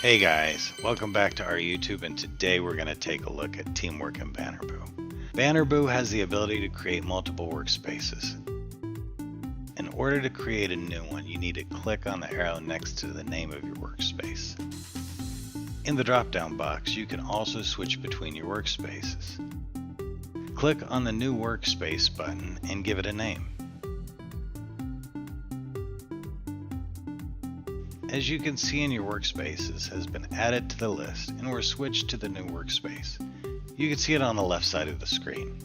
Hey guys, welcome back to our YouTube, and today we're going to take a look at teamwork in BannerBoo. BannerBoo has the ability to create multiple workspaces. In order to create a new one, you need to click on the arrow next to the name of your workspace. In the drop-down box, you can also switch between your workspaces. Click on the new workspace button and give it a name. As you can see, in your workspaces has been added to the list and we're switched to the new workspace. You can see it on the left side of the screen.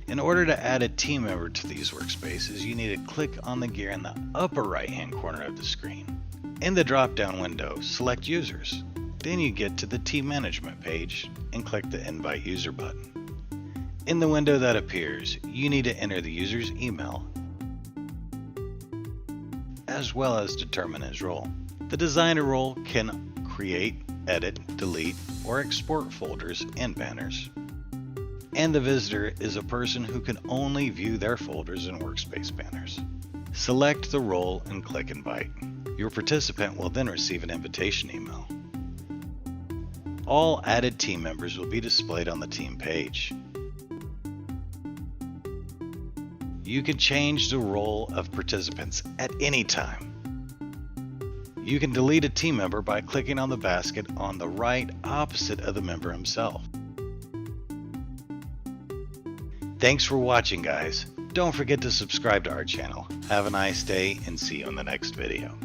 In order to add a team member to these workspaces, you need to click on the gear in the upper right hand corner of the screen. In the drop down window, select users. Then you get to the team management page and click the invite user button. In the window that appears, you need to enter the user's email as well as determine his role. The designer role can create, edit, delete, or export folders and banners. And the visitor is a person who can only view their folders and workspace banners. Select the role and click invite. Your participant will then receive an invitation email. All added team members will be displayed on the team page. You can change the role of participants at any time. You can delete a team member by clicking on the basket on the right opposite of the member himself. Thanks for watching, guys. Don't forget to subscribe to our channel. Have a nice day and see you on the next video.